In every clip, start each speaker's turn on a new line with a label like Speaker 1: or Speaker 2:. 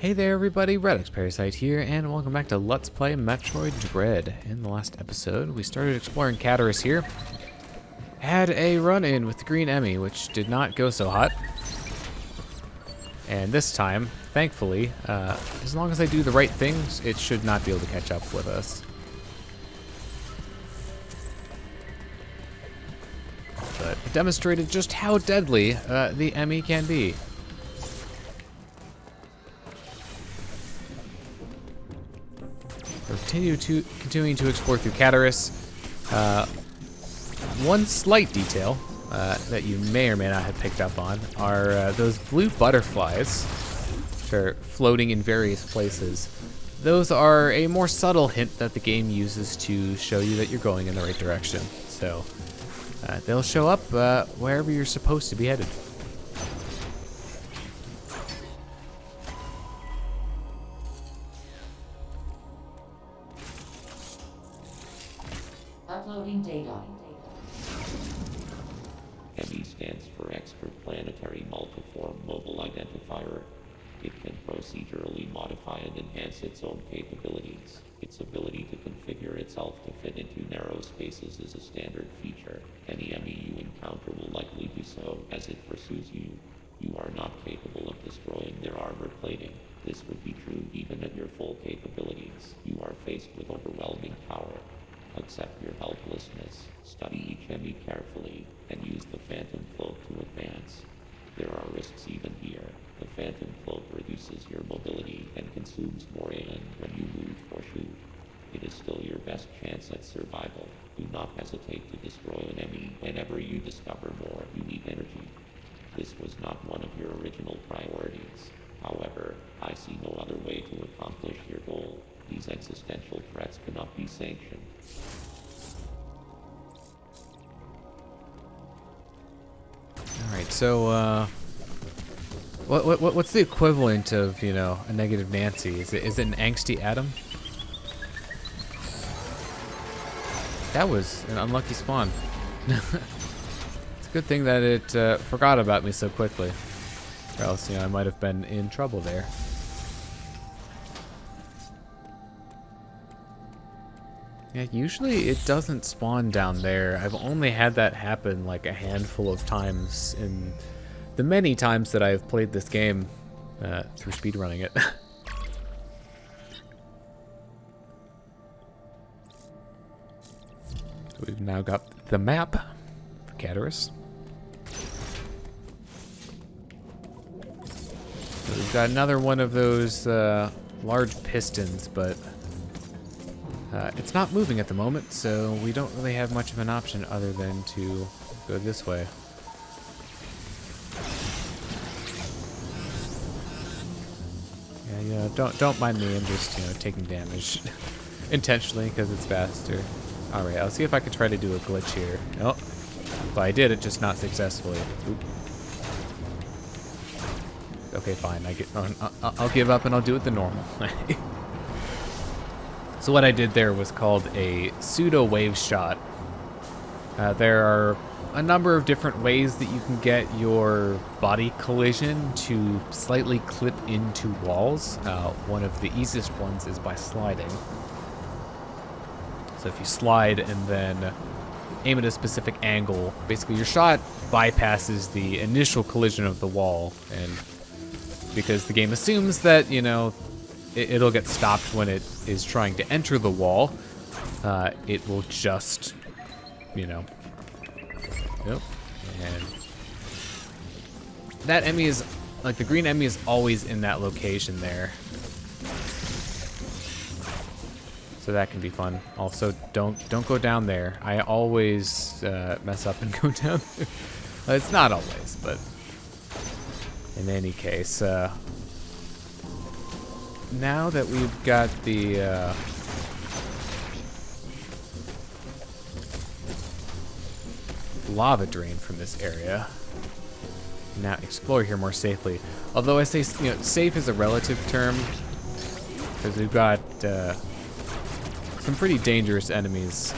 Speaker 1: Hey there everybody, Radix Parasite here, and welcome back to Let's Play Metroid Dread. In the last episode, we started exploring Cataris here. Had a run-in with the Green E.M.M.I, which did not go so hot. And this time, thankfully, as long as I do the right things, it should not be able to catch up with us. But it demonstrated just how deadly the E.M.M.I can be. Continuing to explore through Cataris. One slight detail that you may or may not have picked up on are those blue butterflies, which are floating in various places. Those are a more subtle hint that the game uses to show you that you're going in the right direction. So they'll show up wherever you're supposed to be headed.
Speaker 2: Uploading data.
Speaker 3: E.M.M.I stands for Extraplanetary Multiform Mobile Identifier. It can procedurally modify and enhance its own capabilities. Its ability to configure itself to fit into narrow spaces is a standard feature. Any E.M.M.I you encounter will likely do so as it pursues you. You are not capable of destroying their armor plating. This would be true even at your full capabilities. You are faced with overwhelming power. Accept your helplessness, study each E.M.M.I carefully, and use the Phantom Cloak to advance. There are risks even here. The Phantom Cloak reduces your mobility and consumes more AN when you move or shoot. It is still your best chance at survival. Do not hesitate to destroy an E.M.M.I whenever you discover more unique energy. This was not one of your original priorities. However, I see no other way to accomplish your goal. These existential threats cannot be sanctioned.
Speaker 1: Alright, so, what's the equivalent of, you know, a negative Nancy? Is it an angsty atom? That was an unlucky spawn. It's a good thing that it forgot about me so quickly. Or else, you know, I might have been in trouble there. Yeah, usually it doesn't spawn down there. I've only had that happen like a handful of times in the many times that I've played this game through speedrunning it. So we've now got the map for Cataris. So we've got another one of those large pistons, but it's not moving at the moment, so we don't really have much of an option other than to go this way. Yeah, don't mind me. I'm just, you know, taking damage intentionally because it's faster. All right, I'll see if I can try to do a glitch here. Nope. But I did it, just not successfully. Oop. Okay, fine. I'll give up and I'll do it the normal way. So what I did there was called a pseudo wave shot. There are a number of different ways that you can get your body collision to slightly clip into walls. One of the easiest ones is by sliding. So if you slide and then aim at a specific angle, basically your shot bypasses the initial collision of the wall, and because the game assumes that, you know, it'll get stopped when it is trying to enter the wall. It will just, you know. Yep. And that E.M.M.I is, like, the green E.M.M.I is always in that location there. So that can be fun. Also, don't go down there. I always mess up and go down there. It's not always, but in any case, now that we've got the lava drain from this area, now explore here more safely. Although I say, you know, safe is a relative term, because we've got some pretty dangerous enemies.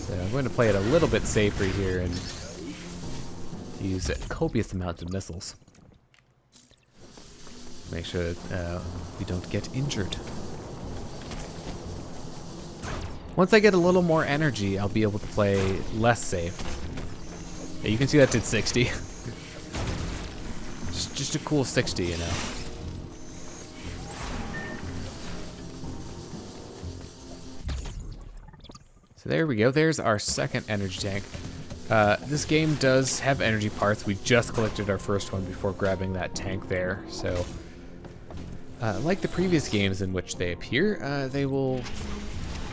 Speaker 1: So I'm going to play it a little bit safer here and use copious amounts of missiles. Make sure that we don't get injured. Once I get a little more energy, I'll be able to play less safe. Yeah, you can see that did 60. just a cool 60, you know. So there we go. There's our second energy tank. This game does have energy parts. We just collected our first one before grabbing that tank there. So, like the previous games in which they appear, they will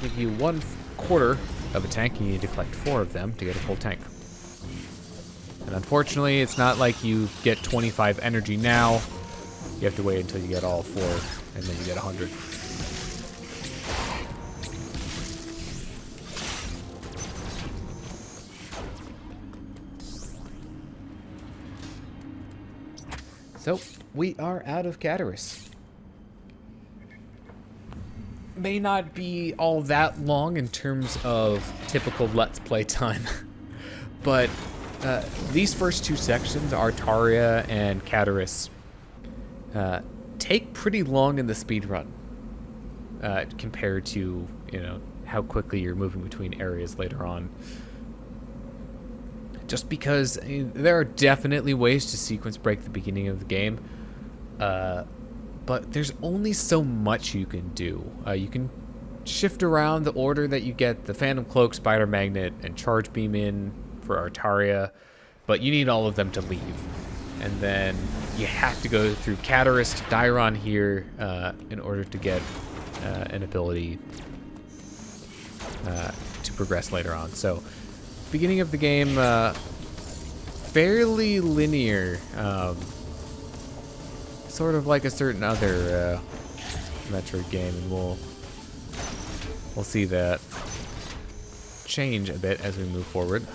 Speaker 1: give you 1/4 of a tank. You need to collect 4 of them to get a full tank. And unfortunately, it's not like you get 25 energy now. You have to wait until you get all 4, and then you get 100. So, we are out of Cataris. May not be all that long in terms of typical Let's Play time, but these first 2 sections, Artaria and Cataris, take pretty long in the speedrun compared to, you know, how quickly you're moving between areas later on. Just because there are definitely ways to sequence break the beginning of the game, but there's only so much you can do. You can shift around the order that you get the Phantom Cloak, Spider Magnet, and Charge Beam in for Artaria, but you need all of them to leave. And then you have to go through Cataris to Dairon here in order to get an ability to progress later on. So, beginning of the game, fairly linear, sort of like a certain other Metroid game, and we'll see that change a bit as we move forward.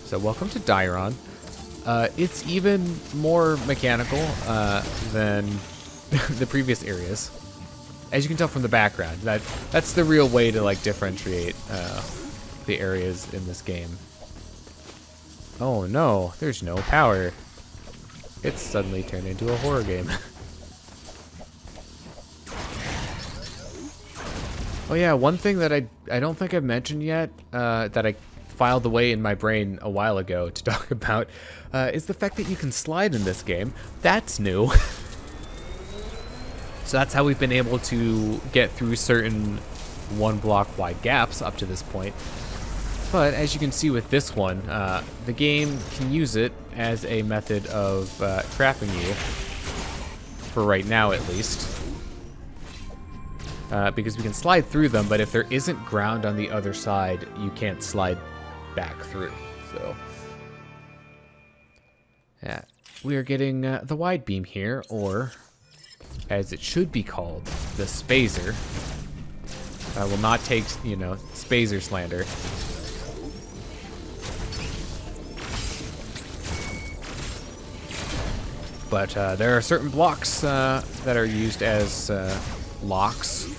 Speaker 1: So welcome to Dairon. It's even more mechanical than the previous areas, as you can tell from the background. That's the real way to like differentiate the areas in this game. Oh no, there's no power. It's suddenly turned into a horror game. Oh yeah, one thing that I don't think I've mentioned yet, that I filed away in my brain a while ago to talk about, is the fact that you can slide in this game. That's new. So that's how we've been able to get through certain 1-block wide gaps up to this point. But as you can see with this one, the game can use it as a method of trapping you, for right now at least. Because we can slide through them, but if there isn't ground on the other side, you can't slide back through. So, yeah, we are getting the wide beam here, or as it should be called, the Spazer. I will not take, you know, Spazer slander. But there are certain blocks that are used as locks.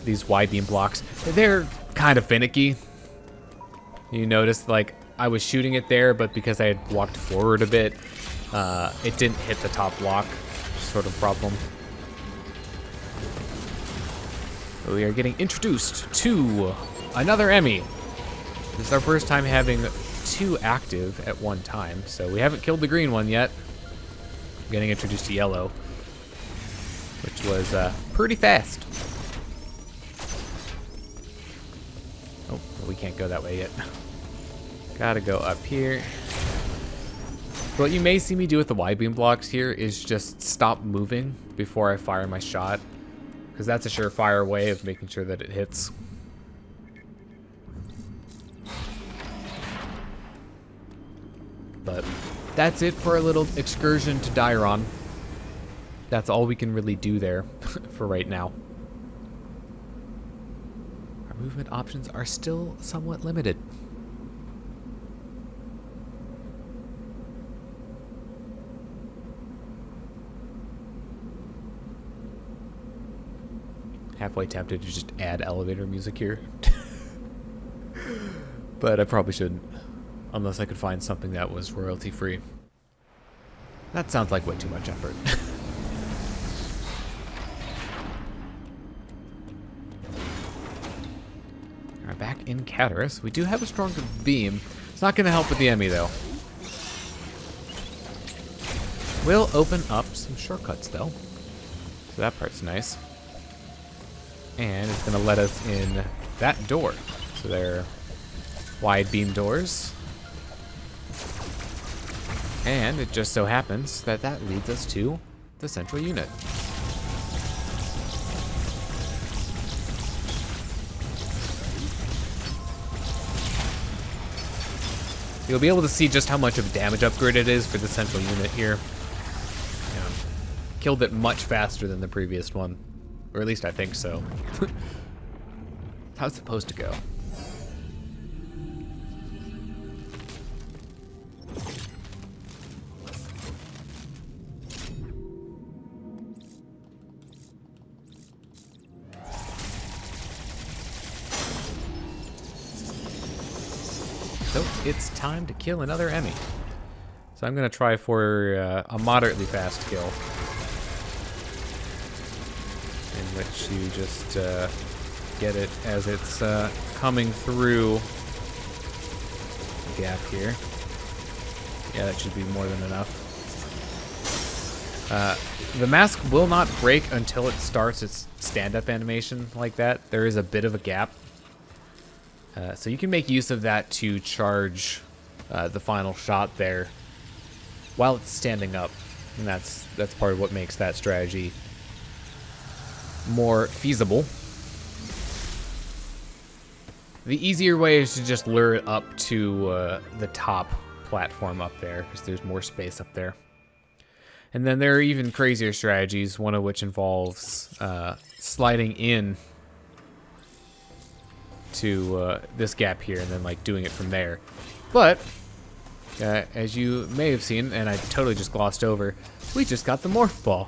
Speaker 1: These wide beam blocks. They're kind of finicky. You notice, like, I was shooting it there, but because I had walked forward a bit, it didn't hit the top block. Sort of problem. We are getting introduced to another E.M.M.I. This is our first time having 2 active at one time, so we haven't killed the green one yet. I'm getting introduced to yellow, which was pretty fast. Oh, we can't go that way yet. Gotta go up here. What you may see me do with the wide beam blocks here is just stop moving before I fire my shot, because that's a surefire way of making sure that it hits. But that's it for a little excursion to Dairon. That's all we can really do there for right now. Our movement options are still somewhat limited. Halfway tempted to just add elevator music here. But I probably shouldn't. Unless I could find something that was royalty-free. That sounds like way too much effort. Alright, back in Cataris. We do have a stronger beam. It's not going to help with the E.M.M.I, though. Will open up some shortcuts, though. So that part's nice. And it's going to let us in that door. So they're wide beam doors. And it just so happens that that leads us to the central unit. You'll be able to see just how much of a damage upgrade it is for the central unit here. Yeah. Killed it much faster than the previous one. Or at least I think so. How it's supposed to go. So it's time to kill another E.M.M.I. So I'm going to try for a moderately fast kill. In which you just get it as it's coming through the gap here. Yeah, that should be more than enough. The mask will not break until it starts its stand-up animation like that. There is a bit of a gap. So you can make use of that to charge the final shot there while it's standing up. And that's part of what makes that strategy more feasible. The easier way is to just lure it up to the top platform up there, because there's more space up there. And then there are even crazier strategies, one of which involves sliding in to this gap here and then like doing it from there. But as you may have seen, and I totally just glossed over, we just got the Morph Ball.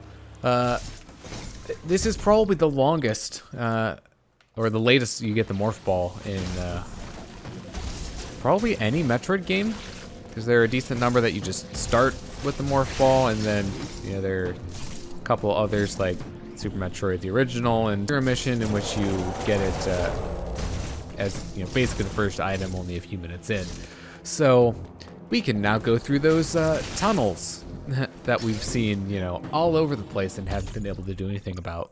Speaker 1: This is probably the longest or the latest you get the Morph Ball in probably any Metroid game, because there are a decent number that you just start with the Morph Ball, and then there are a couple others like Super Metroid the original and Zero Mission, in which you get it as basically the first item only a few minutes in. So we can now go through those tunnels that we've seen all over the place and haven't been able to do anything about.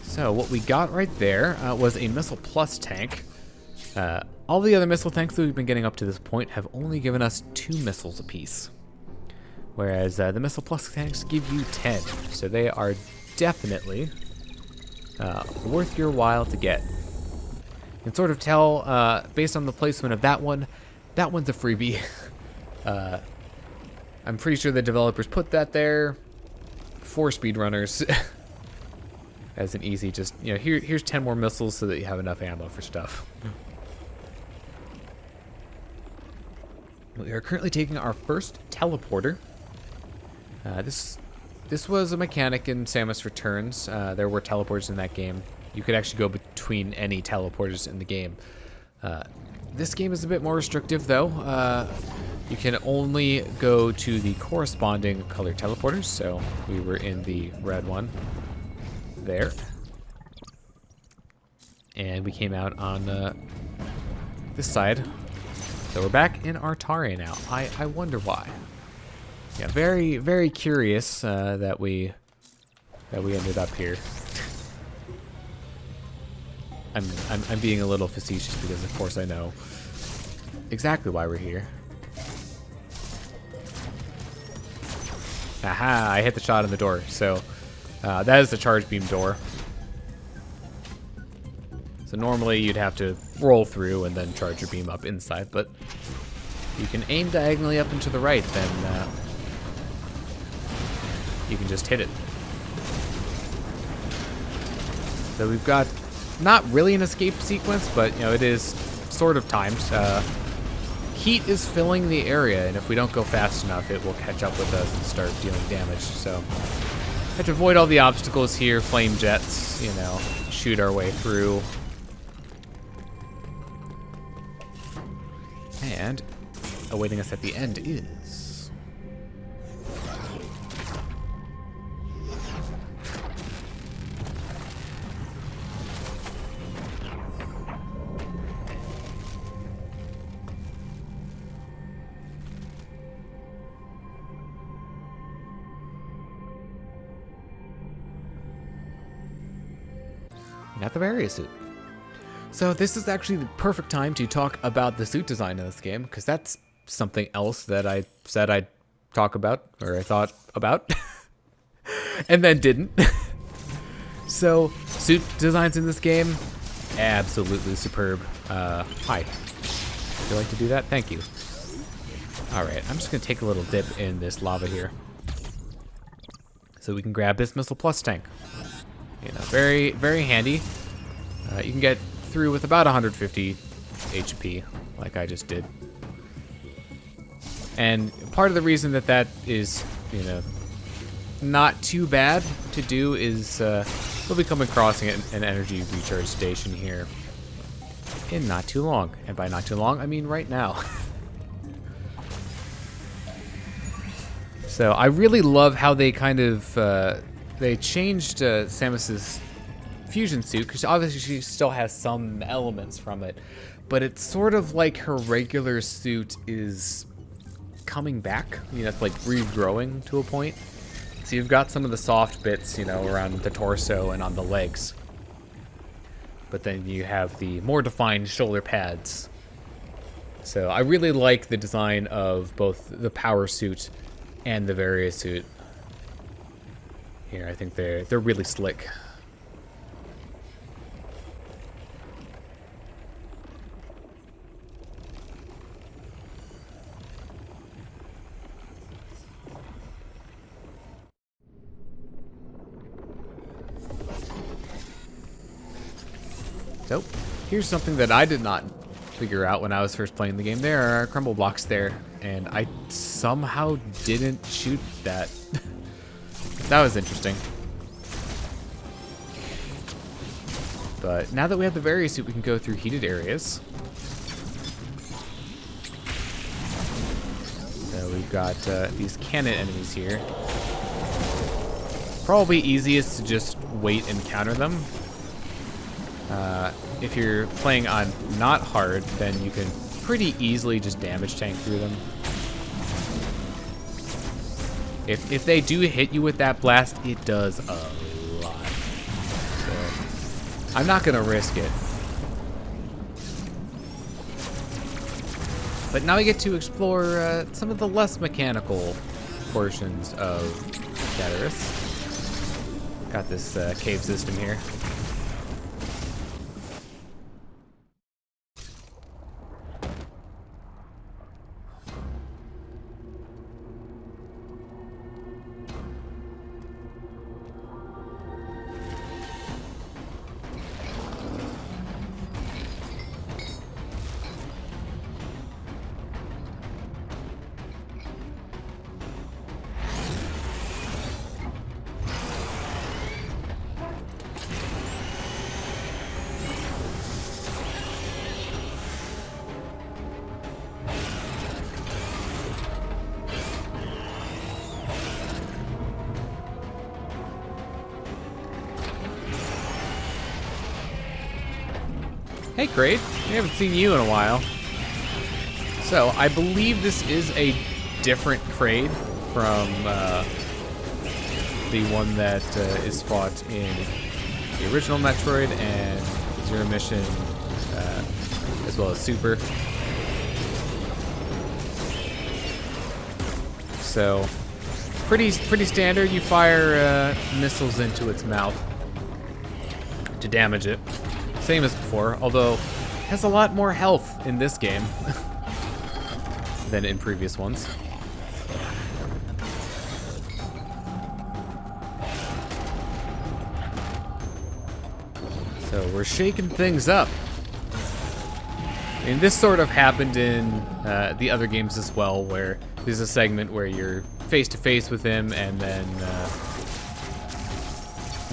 Speaker 1: So what we got right there was a Missile Plus tank. All the other missile tanks that we've been getting up to this point have only given us 2 missiles apiece, whereas the Missile Plus tanks give you 10. So they are definitely worth your while to get. You can sort of tell based on the placement of that one's a freebie. I'm pretty sure the developers put that there for speedrunners as an easy here's 10 more missiles so that you have enough ammo for stuff. We are currently taking our first teleporter. This was a mechanic in Samus Returns. There were teleporters in that game. You could actually go between any teleporters in the game. This game is a bit more restrictive, though. You can only go to the corresponding color teleporters. So we were in the red one there. And we came out on this side. So we're back in Artaria now. I wonder why. Yeah, very, very curious that we ended up here. I'm being a little facetious because of course I know exactly why we're here. Aha! I hit the shot in the door. So that is the charge beam door. So normally you'd have to roll through and then charge your beam up inside, but you can aim diagonally up and to the right, then you can just hit it. So we've got not really an escape sequence, but it is sort of timed. Heat is filling the area, and if we don't go fast enough, it will catch up with us and start dealing damage. So have to avoid all the obstacles here, flame jets, shoot our way through. And awaiting us at the end is... Got the Varia Suit. So this is actually the perfect time to talk about the suit design in this game, because that's something else that I said I'd talk about, or I thought about, and then didn't. So, suit designs in this game, absolutely superb. Hi. Would you like to do that? Thank you. Alright, I'm just going to take a little dip in this lava here, so we can grab this Missile Plus tank. You know, very, very handy. You can get through with about 150 HP, like I just did. And part of the reason that that is, you know, not too bad to do is we'll be coming across an energy recharge station here in not too long. And by not too long, I mean right now. So I really love how they kind of they changed Samus's fusion suit, because obviously she still has some elements from it, but it's sort of like her regular suit is coming back. You know, it's like regrowing to a point. So you've got some of the soft bits, you know, around the torso and on the legs, but then you have the more defined shoulder pads. So I really like the design of both the power suit and the Varia suit. Here, I think they're really slick. So, here's something that I did not figure out when I was first playing the game. There are crumble blocks there, and I somehow didn't shoot that. That was interesting. But now that we have the Varia Suit, we can go through heated areas. So we've got these cannon enemies here. Probably easiest to just wait and counter them. If you're playing on not hard, then you can pretty easily just damage tank through them. If they do hit you with that blast, it does a lot. So I'm not gonna risk it. But now we get to explore some of the less mechanical portions of Cataris. Got this cave system here. Hey Kraid, we haven't seen you in a while. So, I believe this is a different Kraid from the one that is fought in the original Metroid and Zero Mission, as well as Super. So, pretty standard. You fire missiles into its mouth to damage it. Same as before, although it has a lot more health in this game than in previous ones. So we're shaking things up. I mean, this sort of happened in the other games as well, where there's a segment where you're face to face with him, and then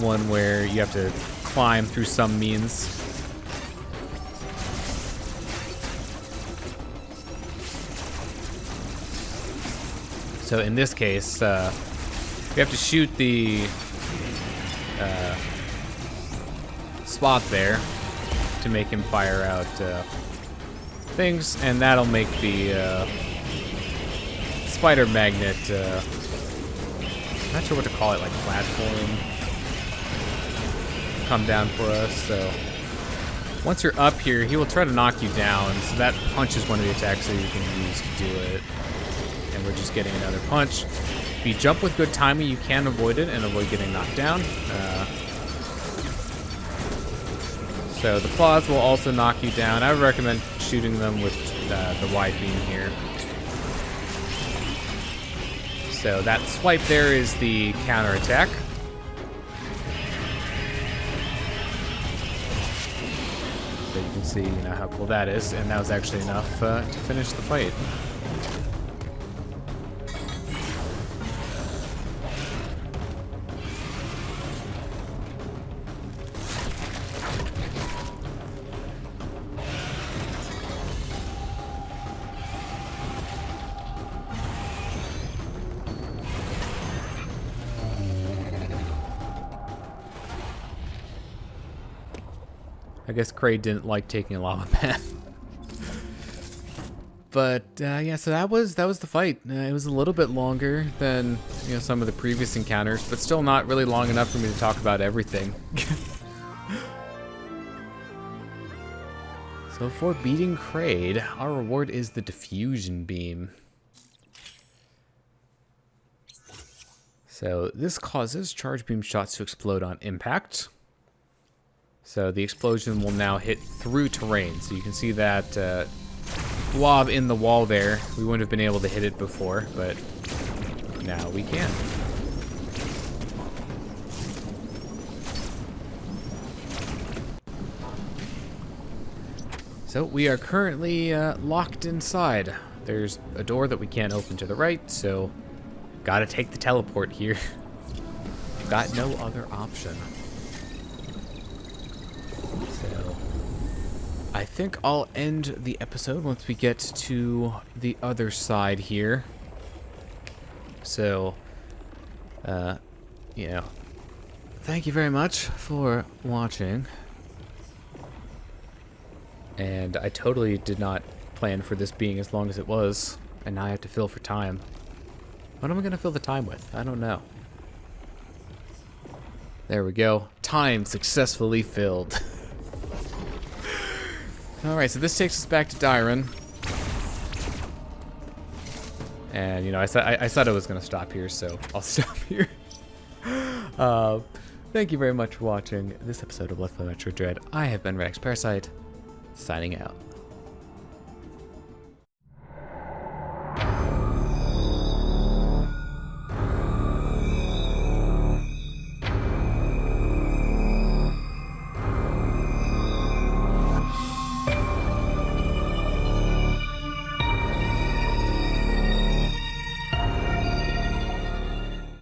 Speaker 1: one where you have to climb through some means. So in this case, we have to shoot the spot there to make him fire out things, and that'll make the spider magnet, not sure what to call it, like platform, come down for us. So once you're up here, he will try to knock you down, so that punch is one of the attacks that you can use to do it. And we're just getting another punch. If you jump with good timing, you can avoid it and avoid getting knocked down. So the claws will also knock you down. I would recommend shooting them with the wide beam here. So that swipe there is the counter attack. So you can see, how cool that is, and that was actually enough to finish the fight. I guess Kraid didn't like taking a lava bath. But yeah, so that was the fight. It was a little bit longer than some of the previous encounters, but still not really long enough for me to talk about everything. So for beating Kraid, our reward is the Diffusion Beam. So this causes charge beam shots to explode on impact. So the explosion will now hit through terrain. So you can see that blob in the wall there. We wouldn't have been able to hit it before, but now we can. So we are currently locked inside. There's a door that we can't open to the right, so gotta take the teleport here. Got no other option. So I think I'll end the episode once we get to the other side here. So, thank you very much for watching. And I totally did not plan for this being as long as it was, and now I have to fill for time. What am I going to fill the time with? I don't know. There we go. Time successfully filled. Alright, so this takes us back to Dairon. And, I said I was going to stop here, so I'll stop here. Thank you very much for watching this episode of Let's Play Metroid Dread. I have been Rex Parasite, signing out.